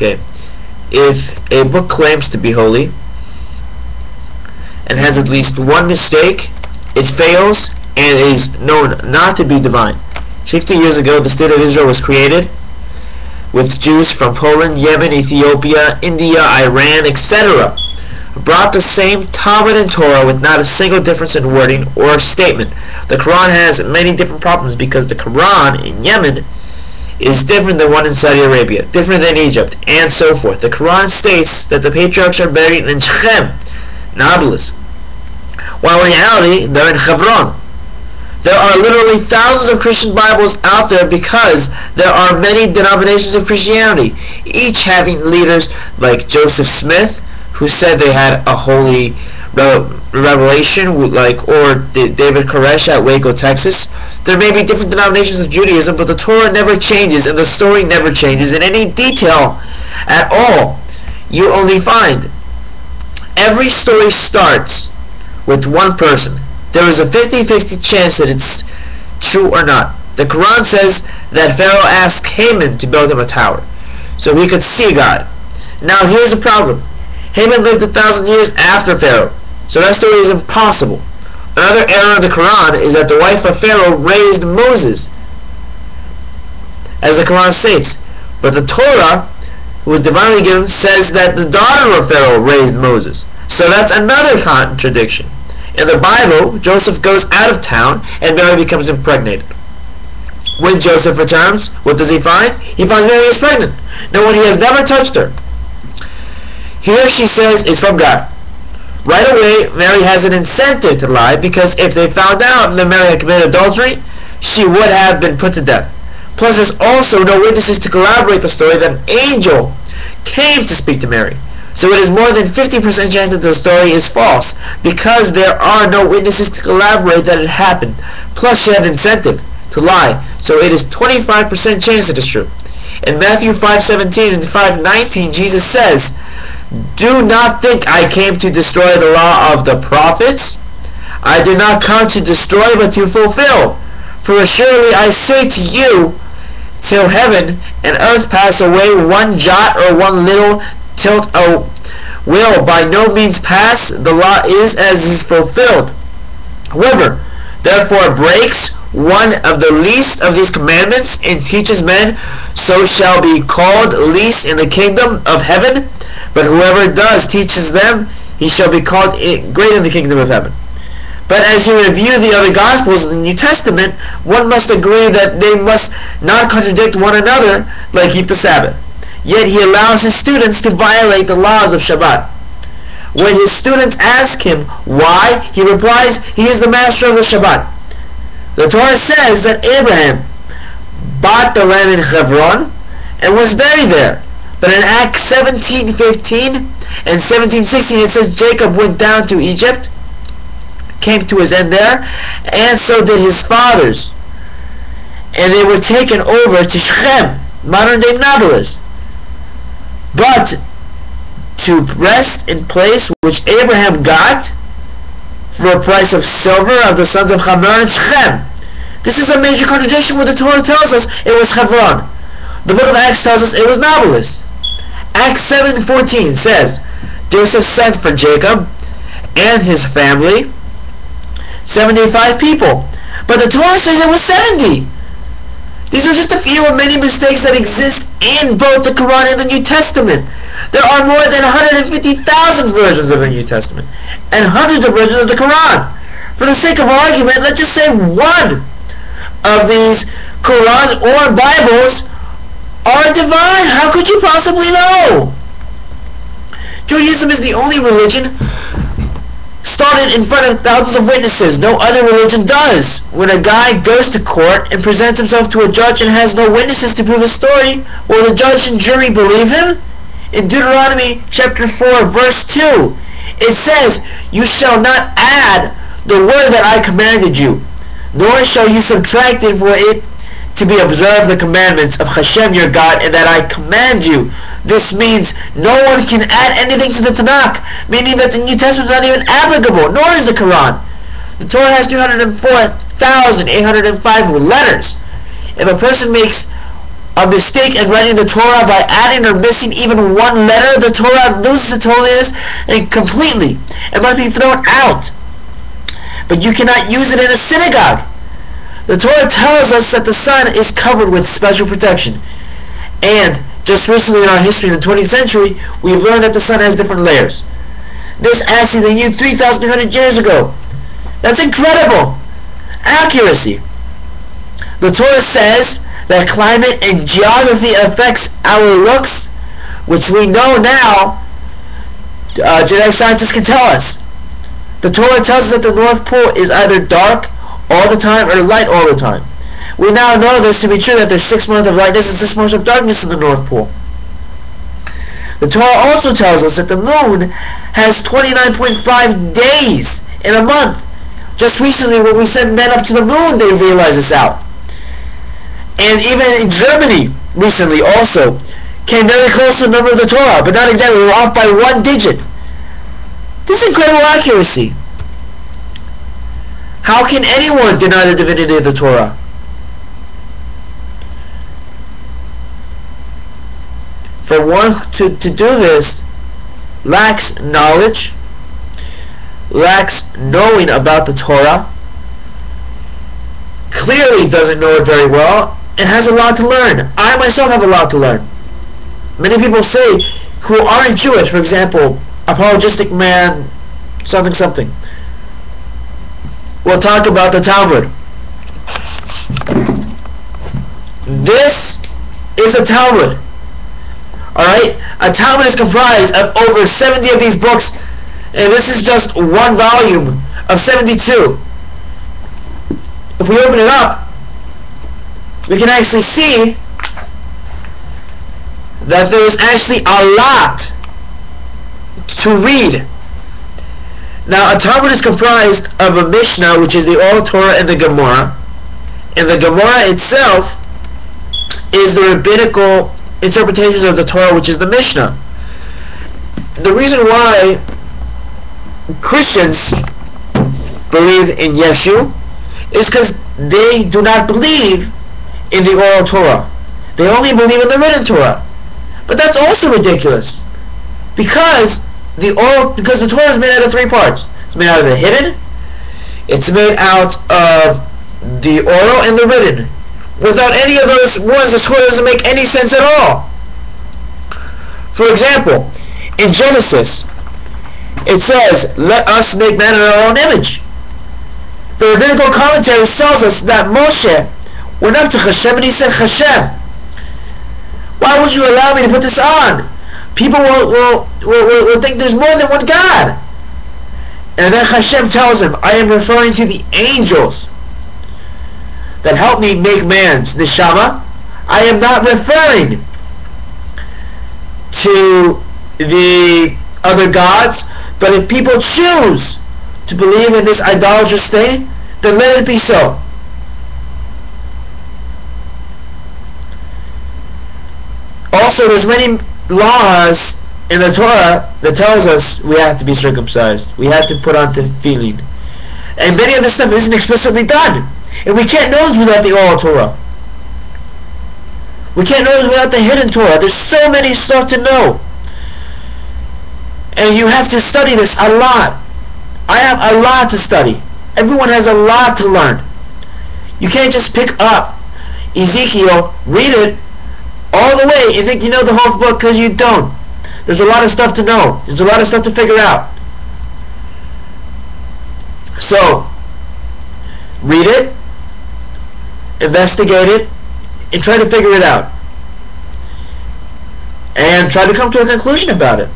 Okay, if a book claims to be holy and has at least one mistake, it fails and is known not to be divine. 60 years ago, the state of Israel was created with Jews from Poland, Yemen, Ethiopia, India, Iran, etc. brought the same Talmud and Torah with not a single difference in wording or statement. The Quran has many different problems because the Quran in Yemen is different than one in Saudi Arabia, different than Egypt, and so forth. The Quran states that the patriarchs are buried in Shechem, Nablus, while in reality they're in Hebron. There are literally thousands of Christian Bibles out there because there are many denominations of Christianity, each having leaders like Joseph Smith, who said they had a holy revelation, or David Koresh at Waco, Texas. There may be different denominations of Judaism, but the Torah never changes and the story never changes in any detail at all. You only find every story starts with one person. There is a 50-50 chance that it's true or not. The Quran says that Pharaoh asked Haman to build him a tower so he could see God. Now here's the problem. Haman lived 1,000 years after Pharaoh, so that story is impossible. Another error in the Quran is that the wife of Pharaoh raised Moses, as the Quran states, but the Torah, who was divinely given, says that the daughter of Pharaoh raised Moses. So that's another contradiction. In the Bible, Joseph goes out of town and Mary becomes impregnated. When Joseph returns, what does he find? He finds Mary is pregnant. Now, when he has never touched her, here she says it's from God. Right away, Mary has an incentive to lie, because if they found out that Mary had committed adultery, she would have been put to death. Plus, there's also no witnesses to corroborate the story that an angel came to speak to Mary. So it is more than 50% chance that the story is false, because there are no witnesses to corroborate that it happened. Plus, she had an incentive to lie, so it is 25% chance it is true. In Matthew 5:17 and 5:19, Jesus says, "Do not think I came to destroy the law of the prophets. I did not come to destroy, but to fulfill. For assuredly I say to you, till heaven and earth pass away, one jot or one little tilt will by no means pass. The law is as is fulfilled. Whoever therefore breaks one of the least of these commandments and teaches men, so shall be called least in the kingdom of heaven. But whoever does teaches them, he shall be called great in the kingdom of heaven." But as you review the other Gospels in the New Testament, one must agree that they must not contradict one another, like keep the Sabbath. Yet he allows his students to violate the laws of Shabbat. When his students ask him why, he replies, he is the master of the Shabbat. The Torah says that Abraham bought the land in Hebron and was buried there. But in Acts 17:15 and 17:16 it says Jacob went down to Egypt, came to his end there, and so did his fathers. And they were taken over to Shechem, modern-day Nablus, but to rest in place which Abraham got for a price of silver of the sons of Hamor and Shechem. This is a major contradiction where the Torah tells us it was Hebron. The book of Acts tells us it was Nablus. Acts 7:14 says, Joseph sent for Jacob and his family 75 people. But the Torah says it was 70. These are just a few of many mistakes that exist in both the Quran and the New Testament. There are more than 150,000 versions of the New Testament and hundreds of versions of the Quran. For the sake of argument, let's just say one of these Qurans or Bibles are divine. How could you possibly know? Judaism is the only religion started in front of thousands of witnesses. No other religion does. When a guy goes to court and presents himself to a judge and has no witnesses to prove his story, will the judge and jury believe him? In Deuteronomy chapter 4 verse 2, it says, "You shall not add the word that I commanded you, nor shall you subtract it, for it to be observed the commandments of Hashem your God, and that I command you." This means no one can add anything to the Tanakh, meaning that the New Testament is not even applicable, nor is the Quran. The Torah has 304,805 letters. If a person makes a mistake in writing the Torah by adding or missing even one letter, the Torah loses its holiness and completely. It must be thrown out. But you cannot use it in a synagogue. The Torah tells us that the sun is covered with special protection. And just recently in our history in the 20th century, we've learned that the sun has different layers. This actually they knew 3,300 years ago. That's incredible accuracy. The Torah says that climate and geography affects our looks, which we know now, genetic scientists can tell us. The Torah tells us that the North Pole is either dark all the time or light all the time. We now know this to be true, that there's 6 months of lightness and 6 months of darkness in the North Pole. The Torah also tells us that the moon has 29.5 days in a month. Just recently when we sent men up to the moon, they realized this out. And even in Germany recently also came very close to the number of the Torah, but not exactly. We were off by 1 digit. This is incredible accuracy. How can anyone deny the divinity of the Torah? For one to do this lacks knowledge, lacks knowing about the Torah, clearly doesn't know it very well, and has a lot to learn. I myself have a lot to learn. Many people say, who aren't Jewish, for example, apologistic man, something something, we'll talk about the Talmud. This is a Talmud. Alright? A Talmud is comprised of over 70 of these books, and this is just one volume of 72. If we open it up, we can actually see that there is actually a lot to read. Now, a Talmud is comprised of a Mishnah, which is the Oral Torah, and the Gemara. And the Gemara itself is the rabbinical interpretations of the Torah, which is the Mishnah. The reason why Christians believe in Yeshu is because they do not believe in the Oral Torah. They only believe in the written Torah. But that's also ridiculous, because the Torah is made out of 3 parts. It's made out of the hidden, it's made out of the oral, and the written. Without any of those ones, the Torah doesn't make any sense at all. For example, in Genesis, it says, "Let us make man in our own image." The rabbinical commentary tells us that Moshe went up to Hashem and he said, "Hashem, why would you allow me to put this on? People will think there's more than one God." And then Hashem tells him, "I am referring to the angels that help me make man's neshama. I am not referring to the other gods, but if people choose to believe in this idolatrous thing, then let it be so." Also, there's many laws in the Torah that tells us we have to be circumcised. We have to put on tefillin. And many of this stuff isn't explicitly done. And we can't know this without the Oral Torah. We can't know this without the hidden Torah. There's so many stuff to know. And you have to study this a lot. I have a lot to study. Everyone has a lot to learn. You can't just pick up Ezekiel, read it all the way, and think you know the whole book, because you don't. There's a lot of stuff to know. There's a lot of stuff to figure out. So, read it, investigate it, and try to figure it out. And try to come to a conclusion about it.